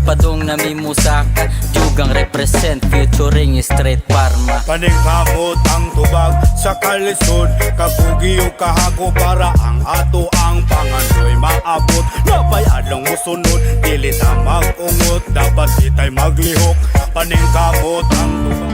padung namimusaka Jugang represent featuring straight parma. Paningkamot ang tubag sa kalisod, kapugi o kahago para ang ato ang pangandoy maabot. Napay adlong musunod, dili ta mag-ungot, dapat itay maglihok. Paningkamot ang tubag.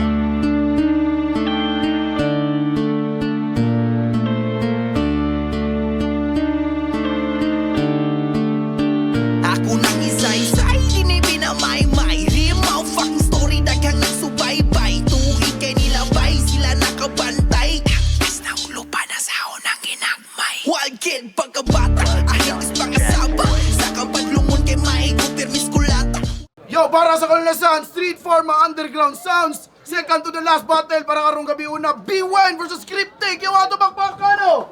Ako nang isa-isay, hindi pinamay-may Rimaw, fucking story, daghang nagsubaybay Tuwid kay nilabay, sila nakabantay Akbis na ulo pa na sa unang ginagmay Wild kid, pagkabata, ahigis pangasaba Sa kabadlungon kay maigo, permis kulata Yo, para sa kalalasan, Street Pharma Underground Sounds. Second to the last battle para karong gabi una. B1 versus Cryptic. Yo, ato bakbakano!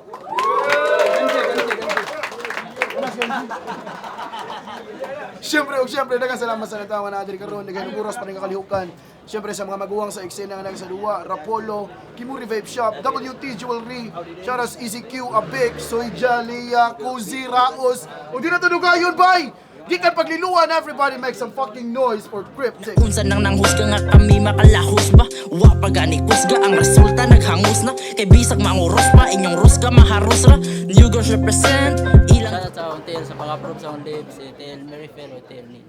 Siyempre, nagkasalamat sa natawa na Adri karon. Naghanuguros pa rin kakalihukan. Siyempre sa mga maguwang sa eksena nga nagsaduwa, Rapolo, Kimuri Vape Shop, WT Jewelry, Charas ECQ, Abik, Soy Jalia, Cozy, Raos. O di na to dugayon, bay! Gikan pagliluan, everybody make some fucking noise for Cryptic. Unsa nang nanghusga nga kami makalahos ba? Wa pa gani kusga ang resulta naghangos na. Kay bisag manguros pa inyong ruska maharos ra. New girls represent ilang Shout out sa hotel sa pag-approve sa hotel si Tel Merrifield Hotel ni.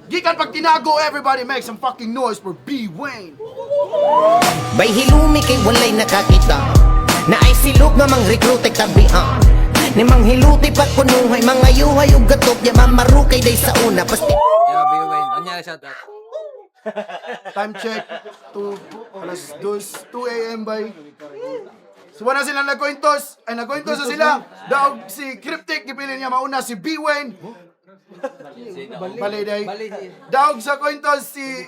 Gikan pag tinago, everybody make some fucking noise for B. Wayne. Bay hilumi kay walay nakakita na ay silog nga mang recruitek tabihan ni mang hiluti pat punuhay mga yuhay ug gatok ya mamarukay day sa una pasti Yo, B-Wayne, anya shout out. Time check, 2 a.m. by. So wala sila nagkointos, ay nagkointos na sila. Daog si Cryptic, gipili niya mauna si B. Wayne. Baliday. Daog sa kointos si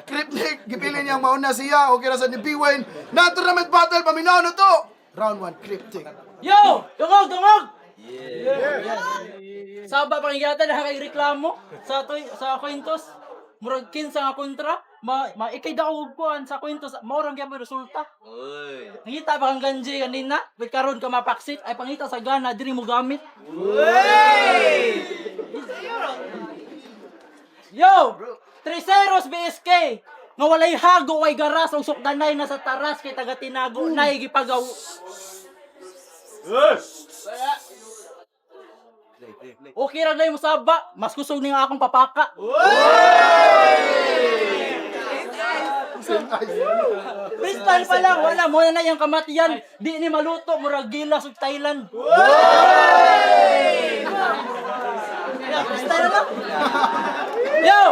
Cryptic, gipili niya mauna siya. Okay na sa ni B. Wayne. Na tournament battle, paminaw na to. Round 1, Cryptic. Yo! Dungog! Saba pangigatan na kay reklamo sa kwintos. Murag kinsa nga kontra. Ikay daog kuan sa kwintos. Maurang gyapon resulta. Nangita ba kang ganji kanina? Wait karon ka mapaksit ay pangita sa gana diri mo gamit. Yo! Triceros BSK! Nga walay hago way garas ug sukdanay na sa taras kay taga tinago nay gipagaw. Okay ra na mo saba, mas kusog ni nga akong papaka. Freestyle pa lang, wala mo na yung kamatian. Di ni maluto, murag gilas ug Thailand. Freestyle lang. Yo!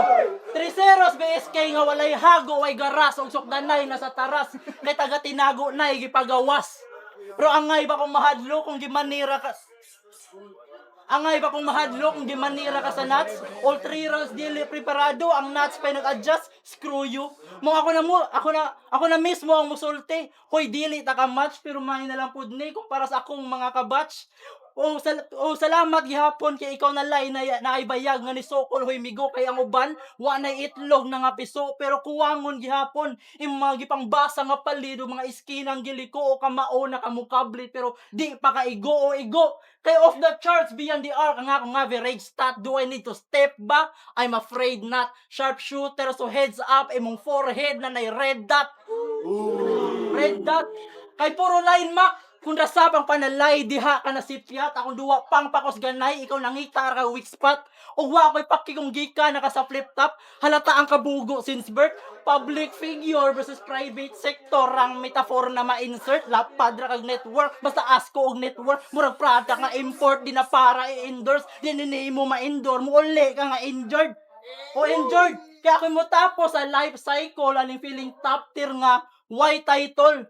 Triceros BSK nga walay hago way garas ug sukdanay na sa taras kay taga tinago nay gipagawas. Pero angay ba kung mahadlo kung gimanira ka? Angay ba kung mahadlo kung gimanira ka sa nuts? All 3 rounds dili preparado, ang nuts pa nag-adjust, screw you. Ako na mismo ang musulti. Hoy dili ta ka match pero may na lang pud ni kung para sa akong mga kabatch. Salamat gihapon kay ikaw na lay na naibayag nga ni Sokol hoy migo kay ang uban wa na itlog na nga piso pero kuwangon gihapon imong gipang basa nga palido mga iskinang giliko o kamao na kamukablit pero di pa ka igo o igo kay off the charts beyond the arc ang akong average stat. Do I need to step back? I'm afraid not. Sharpshooter so heads up imong forehead na nay red dot. Red dot kay puro line mak. Kung rasapang panalay, diha ka na sipyat. Akong duwa pang pakos ganay, ikaw nangita ka weak spot. O wa ko'y pakikong gika, naka sa flip top. Halata ang kabugo since birth. Public figure versus private sector. Ang metaphor na ma-insert. Lapad ra kag network. Basta asko og network. Murag product nga import, di na para i-endorse. Di nini mo ma-endor. Muuli ka nga injured. O injured. Kaya ako mo tapos sa life cycle, aling feeling top tier nga, why title?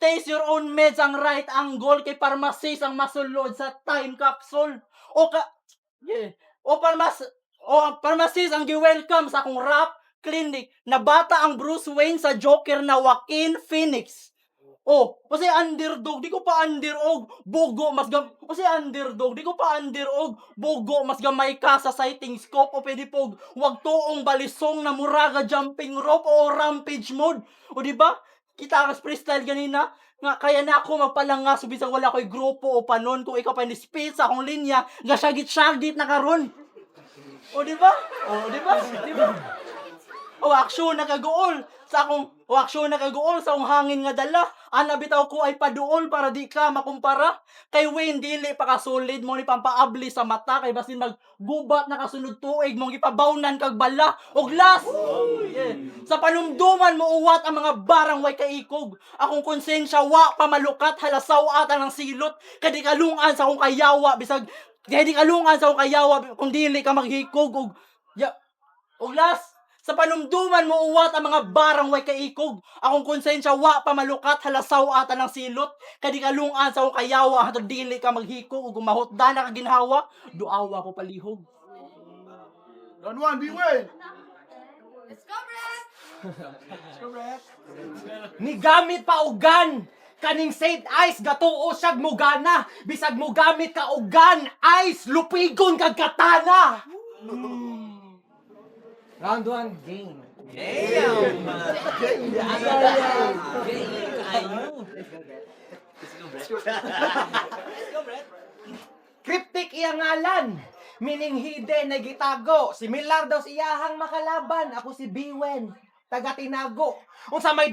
Taste your own meds ang right angle kay pharmacist ang masulod sa time capsule. O pharmacist ang gi-welcome sa akong rap clinic na bata ang Bruce Wayne sa Joker na Joaquin Phoenix. Kasi underdog, di ko pa underdog, bogo mas gamay ka sa sighting scope o pwede pog wag toong balisong na muraga jumping rope o rampage mode. O di ba? Kita ka freestyle ganina nga kaya na ako magpalanga so bisag wala ko'y grupo o panon kung ikaw pa ni speed sa akong linya nga syagit na karon. O di ba? O di ba? Di ba? O aksyon na kagool sa akong hangin nga dala. Ana bitaw ko ay paduol para di ka makumpara. Kay Wayne dili pa kasulid mo ni pampaabli sa mata kay basin maggubat na kasunod tuig mong ipabawnan kag bala og las. Yeah. Sa panumduman mo uwat ang mga barang way kaikog. Akong konsensya wa pa malukat halasaw ata ng silot. Kadi kalungan sa akong kayawa bisag kadi kalungan sa akong kayawa kung dili ka maghikog og og las. Sa panumduman mo uwat ang mga barang way kaikog. Akong konsensya wa pa malukat halasaw ata ng silot. Kadi kalungan sa akong kayawa hatod dili ka maghikog ug mahutdan na ka ginhawa. Duawa ko palihog. Round 1, B-Way! Ni gamit pa og gun. Kaning Saint Ice gatuo siyag mo gana. Bisag mo gamit ka og gun, ice lupigon kag katana. Round 1, game. Cryptic iyang ngalan. Meaning hide na gitago. Si Milar daw si iyahang makalaban. Ako si Biwen. Taga tinago. Unsa may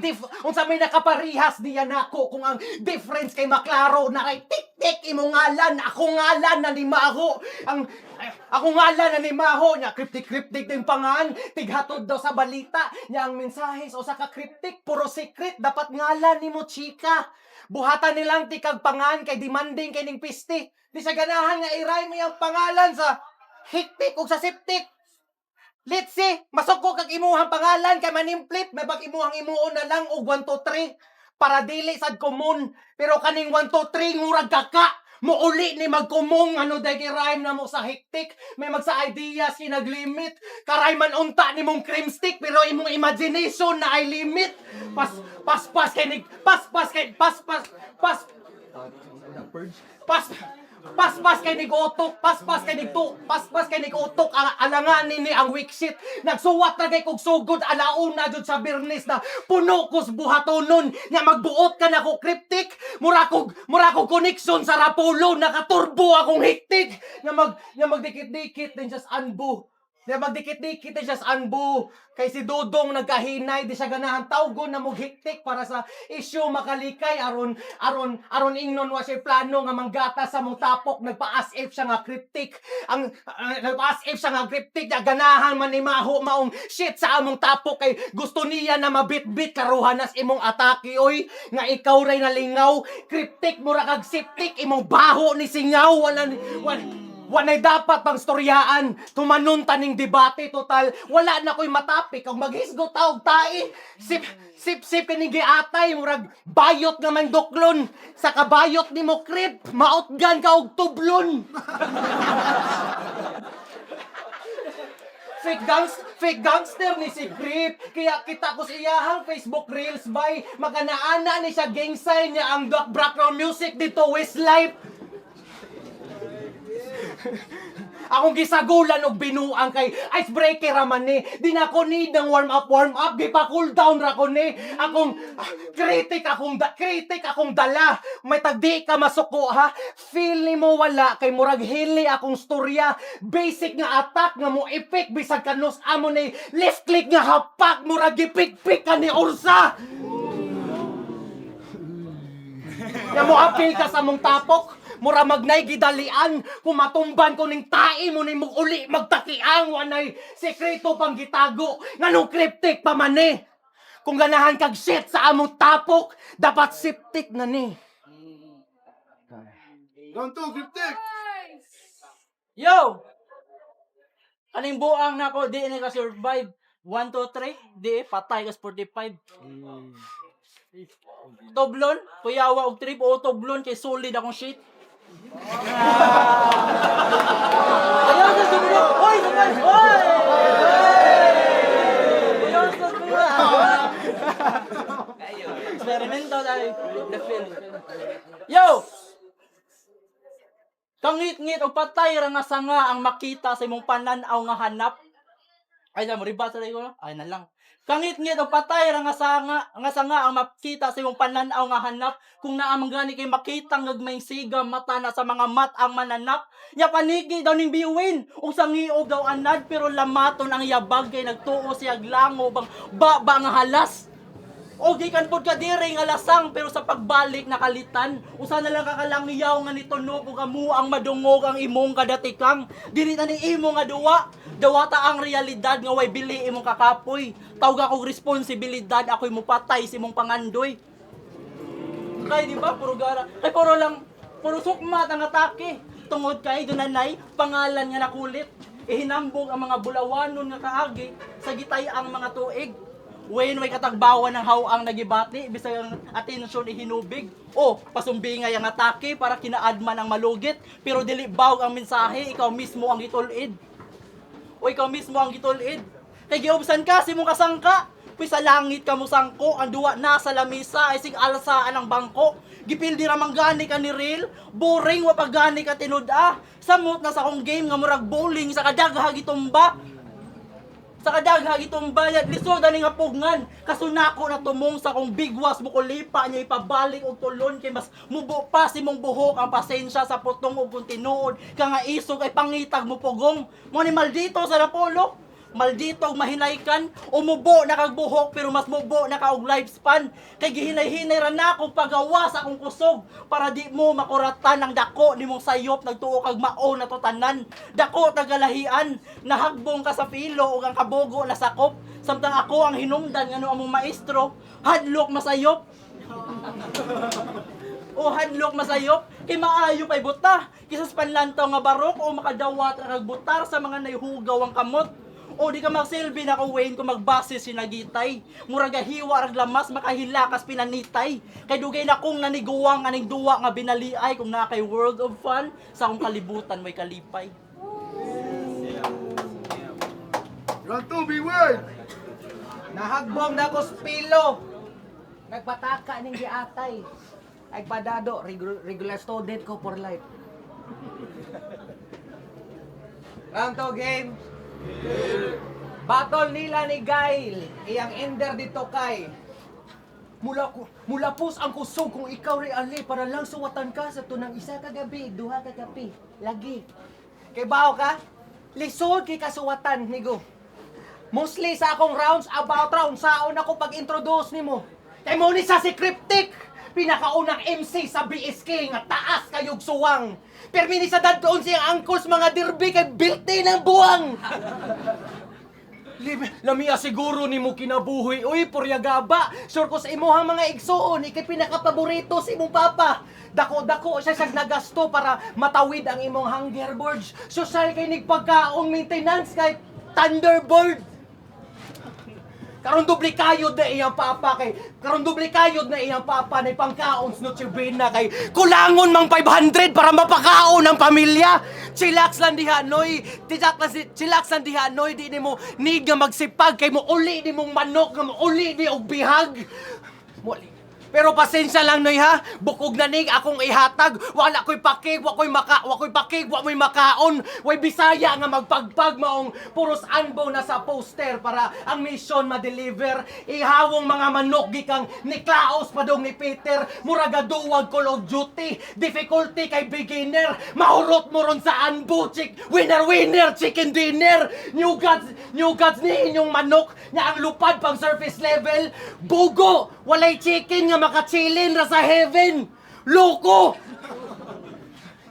nakaparihas diya nako kung ang difference kay maklaro na kay tik-tik imong ngalan. Ako ngalan na ni Maho. Ako ngalan na ni Maho nya cryptic din pangan. Tighatod daw sa balita nya ang mensahe o sa ka cryptic puro secret dapat ngalan nimo chika. Buhatan nilang tikag pangan kay demanding kay ning pisti. Di sa ganahan nga iray mo yung pangalan sa hiktik o sa septik. Let's see, masuko kag imuhang pangalan kay manimplip, may bag imuhang imuon na lang og 1 2 3 para dili sad common. Pero kaning 1 2 3 ngurag kaka, muuli ni magkumong ano dagay rhyme na mo sa hektik, may magsa ideas kinaglimit. Karay man unta ni mong cream stick pero imong imagination na ay limit. Pas kay nigutok, paspas kay nigutok alangan ni ang weak shit. Nagsuwat na kay kog sugod alaon na jud sa birnis na puno kos buhatonon nga magbuot ka na ko cryptic. Mura kog connection sa Rapolo nakaturbo akong hektik nga magdikit-dikit din just anbu. Magdikit-dikit din just anbu. Kay si Dodong nagkahinay di siya ganahan tawgon na moghiktik para sa issue makalikay aron ingnon wa siya plano nga manggata sa mong tapok nagpa-as if siya nga cryptic nagpa-as if siya nga cryptic na ganahan man ni Maho maong shit sa among tapok kay gusto niya na mabit-bit karuhanas imong atake oy nga ikaw ray nalingaw cryptic mura kag septic imong baho ni singaw Wanay dapat pang storyaan. Tumanon taning debate total. Wala na ko'y matapik. Ang maghisgot taog tai. Sip kinigi atay. Murag bayot nga man doklon. Sa kabayot ni mo krip. Maotgan ka og tublon. Fake gangster ni si Grip. Kaya kita ko siyahang Facebook Reels by. Maganaana ni siya gang sign niya ang background music dito Westlife. Akong gisagulan og binuang kay icebreaker raman ni. Di na ko need ng warm up. Gipa cool down ra ko ni. Akong kritik akong dala. May tagdi ka masuko ha. Feel ni mo wala kay murag hili akong storya. Basic nga attack nga mo epic bisag kanus amo ni left click nga hapak murag gipik-pik ka ni Ursa. Nga mo apil ka sa mong tapok. Mura magnay gidalian kung matumban ko ning tae mo ni mong uli magtakiang wanay sekreto pang gitago nganong cryptic pa man ni. Kung ganahan kag shit sa among tapok dapat septic na ni. Round 2, cryptic! Yo! Kaning buang nako di ni ka survive. 1 2 3 di patay ka 45. Toblon, kuyawa og trip o toblon kay solid akong shit. Ayaw sa sumunod! Hoy! Hoy! Ayaw sa sumunod! Experimental tayo. The feeling. Yo! Kangit-ngit o patay ra nga sanga ang makita sa imong pananaw nga hanap. Ay, na mo riba sa ko. Ay na lang. Kangit-ngit o patay ra nga sanga ang makita sa imong pananaw nga hanap kung naamang gani kay makita ng gagmayng siga mata na sa mga mat ang mananap nya panigi daw ning biwin ug sa ngiob daw anad pero lamaton ang yabag kay nagtuo siya glango bang baba nga halas o gikan pod ka diri nga lasang pero sa pagbalik nakalitan usa na lang kakalangiyaw nga nitunog ug amo ang madungog ang imong kadatikang dili na ni imo nga duwa dawata ang realidad nga way bili imong kakapoy tawag akong responsibilidad ako'y mupatay sa imong pangandoy kay di ba puro gara kay puro sukmat ang atake tungod kay dunanay pangalan nga nakulit ihinambog ang mga bulawanon nga kaagi sa gitay ang mga tuig. When may katagbawan ng hawang nagibati, bisag ang atensyon ihinubig. O, pasumbingay ang atake para kinaadman ang malugit. Pero dili bawg ang mensahe, ikaw mismo ang gitulid. O ikaw mismo ang gitulid. Kay giobsan ka, simong kasangka. Puy sa langit ka mo sangko, ang duwa na sa lamisa, ay sig alasaan ang bangko. Gipildi ramang gani ka ni Real, boring wa pagani ka tinud-a. Samot na sa akong game nga murag bowling sa kadagha gitumba. Sa kadagha itong bayad, lisod ani nga pugngan. Kasunako na tumong sa kong bigwas mo kulipa niya ipabalik og tulon kay mas mubo pa si mong buhok ang pasensya sa putong ug kung tinuod ka nga isog ay pangitag mo pugong. Mo ni maldito sa Rapolo. Maldito og mahinaykan, umubo na kag buhok pero mas mubo na ka og lifespan. Kay gihinay-hinay ra nako pagawa sa akong kusog para di mo makuratan ang dako nimong sayop nagtuo kag mao na to tanan. Dako tagalahian, nahagbong ka sa pilo ug ang kabogo na sakop. Samtang ako ang hinungdan ngano among maestro, hadlok masayop. O hadlok masayop, kay maayo pay buta. Kisas panlantaw nga barok o makadawat ra kag butar sa mga nayhugaw ang kamot. O di ka magsilbi na kung Wayne kung magbase sinagitay. Murag hiwa rag lamas makahilakas pinanitay. Kay dugay na kong naniguwang aning duwa nga binaliay kung na kay World of Fun sa akong kalibutan may kalipay. Round 2, beware! Nahagbong na ko sa pilo. Nagpataka ning giatay. Ay padado, regular student ko for life. Round 2 game. Battle nila ni Gail. Iyang ender dito kay. Mula pus ang kusog kung ikaw rin ali para lang suwatan ka sa tunang isa ka gabi, duha ka gabi. Lagi. Kay bao ka? Lisod kay kasuwatan nigo. Mostly sa akong rounds about round saon ako pag-introduce nimo. Kay mo ni sa si Cryptic. Pinakaunang MC sa BSK nga taas kayog suwang. Permini sa daddoon siyang angkos mga derby kay bilte ng buwang. Lamia siguro ni mo kinabuhi. Uy, puryagaba. Sure ko sa imuhang mga igsuon, ikay pinakapaborito sa imong papa. Dako-dako siya siyang nagasto para matawid ang imong hungerboard. Social kay nigpagkaong maintenance kay Thunderbird. Karon duplikayod na iyang papa kay karon duplikayod na iyang papa na pangkaon sa Noche Buena kay kulangon mang 500 para mapakaon ang pamilya. Chillax lang diha noy. Chillax lang diha noy di nimo need nga magsipag kay mo uli ni mong manok nga mo uli ni og bihag. Pero pasensya lang noy ha. Bukog na ning akong ihatag. Wala ko'y pakig, wa ko'y pakig, wa mo'y makaon. Way Bisaya nga magpagpag maong puros anbo na sa poster para ang mission ma-deliver. Ihawong mga manok gikang ni Klaus padong ni Peter. Muraga duwag Call of Duty. Difficulty kay beginner. Mahurot mo ron sa anbo, winner, chicken dinner. New gods ni inyong manok nga ang lupad pang surface level. Bugo, walay chicken nga makachilin ra sa heaven. Loko!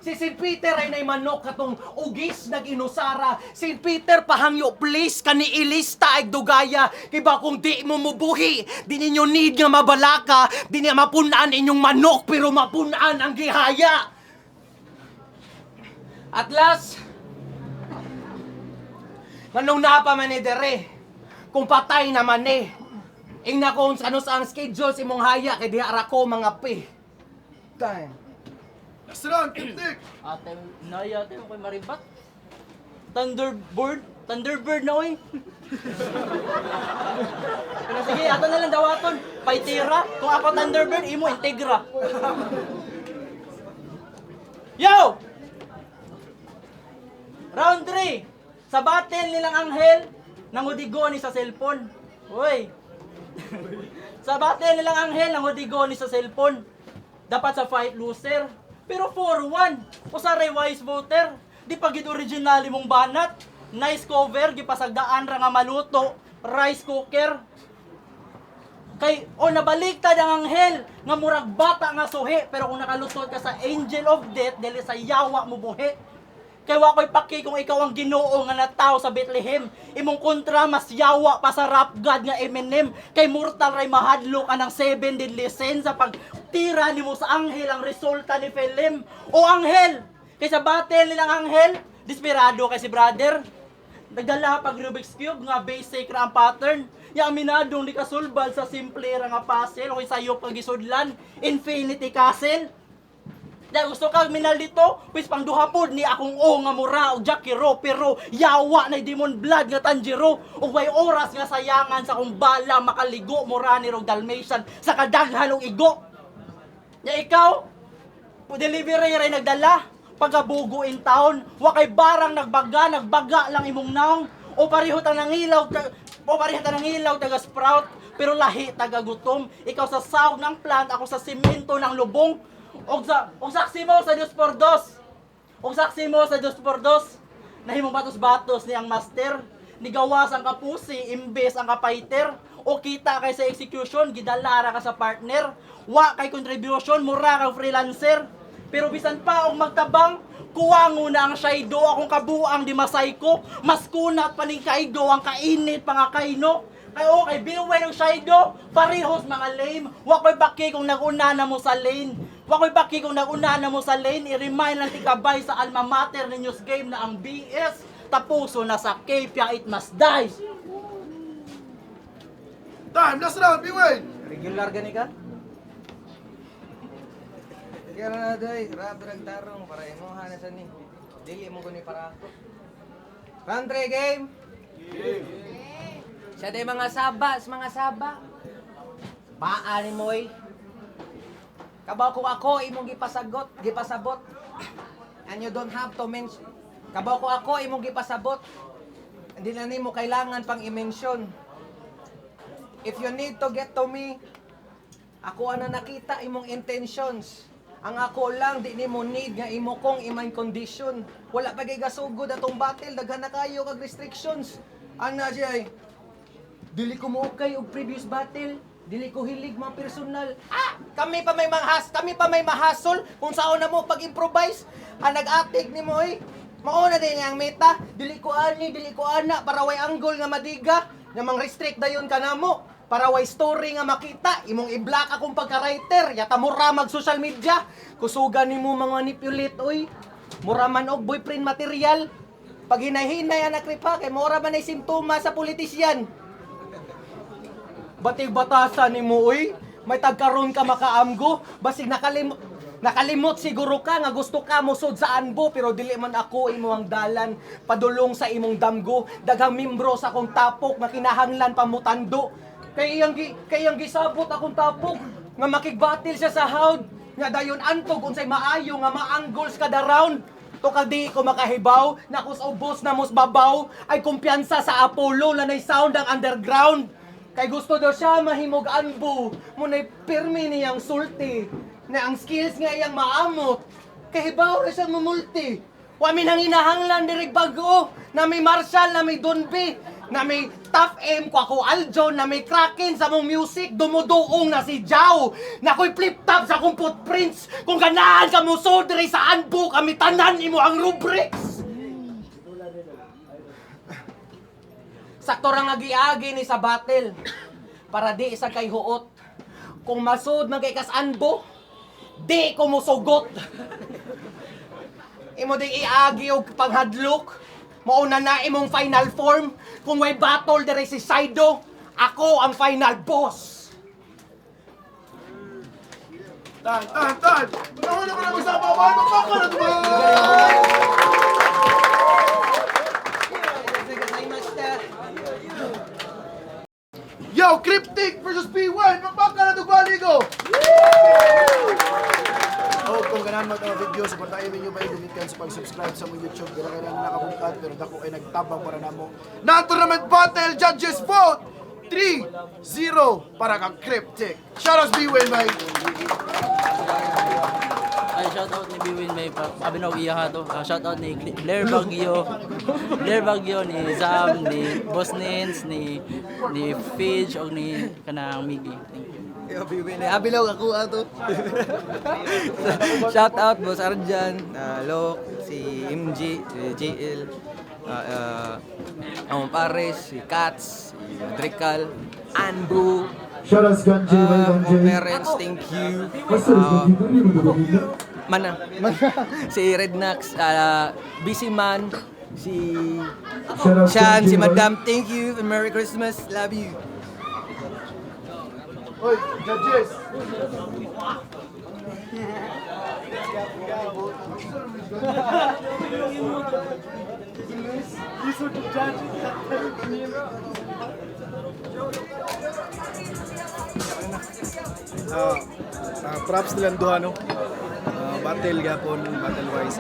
Si St. Peter ay nay manok katong ugis nag-inusara. St. Peter pahangyo please kani ilista ay dugaya. Kay ba kung di mo mubuhi, di ninyo need nga mabalaka, di niya mapunaan inyong manok pero mapunaan ang gihaya. At last, manong napa man ni dere, kung patay naman eh. Ing na kung ano sa ang schedule si mong haya kay diha ra ko mga pi. Time. Next round, Cryptic! Ate, ate mo ko'y maribat. Thunderbird na oy. Pero sige, ato na lang dawaton. Paitira. Kung ako Thunderbird, imo Integra. Yo! Round 3. Sa battle nilang anghel, nangudigo ni sa cellphone. Uy. Sa battle nilang Anghel, nangudigo ni sa cellphone. Dapat sa fight loser. Pero 4-1. Usaray wise voter. Di pa gid original mong banat. Nice cover, gipasagdaan ra nga maluto. Rice cooker. Kay o nabaliktad ang Anghel nga murag bata nga suhi, pero kung nakalusot ka sa angel of death dili sa yawa mo buhi. Kay wa ko'y paki kung ikaw ang Ginoo nga natawo sa Bethlehem. Imong kontra mas yawa pa sa rap god nga Eminem. Kay mortal ray mahadlok ka ng 7 deadly sins sa pagtira nimo sa Anghel ang resulta ni film. O Anghel, kay sa battle nilang Anghel, desperado kay si brother. Nagdala pag Rubik's Cube nga basic ra ang pattern. Ya aminadong di kasulbal sa simple ra nga puzzle o sayo pag gisudlan Infinity Castle. Da gusto kag minal dito, pis pang duha pod ni akong o nga mura og Jakiro pero yawa na demon blood nga Tanjiro ug way oras nga sayangan sa kung bala makaligo mura ni rog Dalmatian sa kadaghan og igo. Ya ikaw, delivery ray nagdala pagabugo in town, wa kay barang nagbaga lang imong naong o pareho ta nangilaw taga sprout pero lahi taga gutom. Ikaw sa sawg ng plant, ako sa simento ng lubong. Og saksi mo sa Diyos por Dos. Og saksi mo sa Diyos por Dos. Nahimong batos-batos ni ang master. Nigawas ang kapusi imbes ang kapaiter. O kita kay sa execution, gidalara ka sa partner. Wa kay contribution, mura kang freelancer. Pero bisan pa og magtabang, kuwango na ang Shaido, akong kabuang di masay ko. Mas kunat pa ning Kaido, ang kainit pa nga kaino. Kay kay biway ng Shaido, parehos mga lame. Wa ko'y baki kung nag-una na mo sa lane. Wa ko'y baki kung nag-una na mo sa lane. I-remind lang tikabay sa alma mater ng news game na ang BS tapuso na sa Cape, it must die. Time, last round, B-Wayne! Regular gani ka? Kaya na doy, rabrag tarong para imuha na sa ni. Dili mo guni para ako. Round 3 game. Siya day mga saba. Baani moy. Kabaw ko ako imong gipasabot. And you don't have to mention. Kabaw ko ako imong gipasabot. Hindi na nimo kailangan pang i-mention. If you need to get to me, ako ana nakita imong intentions. Ang ako lang, di nimo need nga imo kong imang condition. Wala pa kay gasugod atong battle, daghan na kayo kag restrictions. Ana siya ay, dili ko mo okay og previous battle, dili ko hilig mga personal. Kami pa may mahasol kung saan na mo pag-improvise. Ang nag-atik ni mo eh. Mauna din ang meta, dili ko ana para way angle nga madiga, nga mang restrict dayon ka namo. Para way story nga makita, imong i-block akong pagka-writer, yata mura mag social media. Kusugan nimo mga manipulate oy. Mura man og boyfriend material. Pag hinay-hinay anak ripa kay mura man ay simptoma sa politisyan. Batig batasan nimo oy. May tagkaron ka makaamgo, basig nakalimot siguro ka nga gusto ka musod sa anbo pero dili man ako imo ang dalan padulong sa imong damgo. Daghang membro sa akong tapok nga kinahanglan pamutando. Kay iyang gisabot akong tapok nga makigbatil siya sa haud nga dayon antog unsay maayo nga maanggols kada round to kadi ko makahibaw na kus ubos na mos babaw ay kumpiyansa sa Apollo lanay sound ang underground kay gusto daw siya mahimog anbo munay pirmi niyang sulti na ang skills nga iyang maamot kay hibaw ra siya mamulti wa min ang hinahanglan diri bago na may Marshall na may Donbe na may Tough M ko ako Aljon na may Kraken sa mong music dumuduong na si Jao na ako'y flip-top sa akong footprints kung ganahan ka mo so diri sa anbo kami tanan imo ang rubrics sakto ra nga giagi ni sa battle para di isa kay huot kung masud man kay kas anbo di ko mo sugot imo ding iagi og panghadlok mauna na imong final form. Kung may battle dire si Saido, ako ang final boss. Time! Panahon naman ang usapawan! Magpaka na ito! Yo, Cryptic versus P1! Magpaka na ito, Baligo! Oh, kung ganahan mo ang video, supportahin ninyo ba gumikan sa pag-subscribe sa mong YouTube. Dira kayo na nakabungkad pero dako ay nagtabang para namo. Na tournament battle judges vote 3-0 para kang Cryptic. Shoutouts B-Way, mate. Ay, shoutout ni Biwin may abinog iya ha to. Shoutout ni Blair Baguio. Blair Baguio ni Zam, ni Boss Nins, ni Fidge o ni kanang Miggy. Thank you. Abilaw ako ato. Shout out Boss Arjan, Lok, si MG, si JL, ang Pares, si Katz, si Drikal, Anbu, Shoutouts Ganji, parents, thank you. Mana? Si Rednax, Busy Man, si Shan, si Madam, thank you. Merry Christmas, love you. Oy, judges. Props nilang duha no. Battle gapon, battle wise.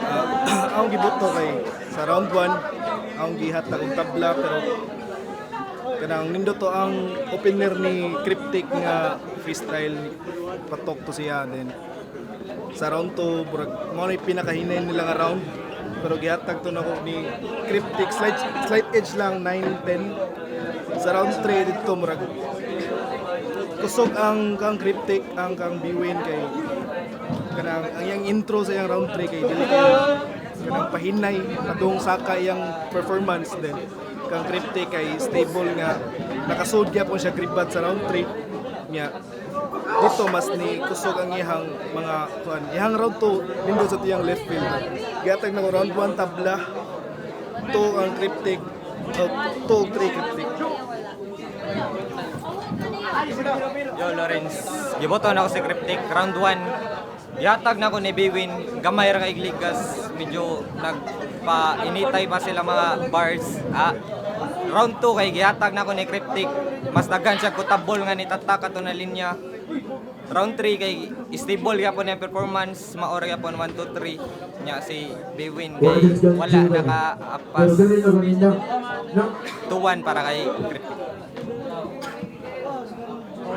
Ang gibuto kay sa round 1 ang gihatag og tabla pero kanang nindo to ang opener ni Cryptic nga freestyle patok to siya then sa round 2 burag mo na pinakahinay nila nga round pero gihatag to nako ni Cryptic slight edge lang 9-10 sa round 3 dito murag kusog ang kang Cryptic ang kang Bwin kay kanang ang yang intro sa yang round 3 kay dili kanang pahinay padung saka yang performance then kang Cryptic kay stable nga nakasud gyapon siya gribat sa round 3 nya dito mas ni kusog ang iyang mga kuan iyang round 2 nindo sa tiyang left field giatag na round 1 tabla 2 ang Cryptic 2 3 Cryptic. Yo Lawrence, giboto na ako si Cryptic round 1. Yatag na ako ni Bwin, gamay ra kay Gligas, medyo nagpa-initay pa sila mga bars. Round 2 kay gihatag na ako ni Cryptic, mas daghan siya kutabol nga nitatak ato na linya. Round 3 kay stable gyapon ang performance, maor gyapon 1 2 3 nya si Bwin kay wala naka-apas 2-1 para kay Cryptic.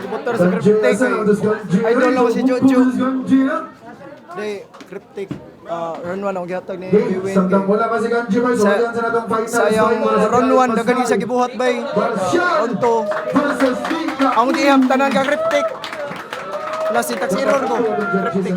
Motor sa Cryptic idol ako si Jojo. Di Cryptic round 1 ang gihatag ni Bwin. Sayang round 1 daghan siya gibuhat bay. Round 2 ang diam tanan ka Cryptic. Plus si tax error ko Cryptic.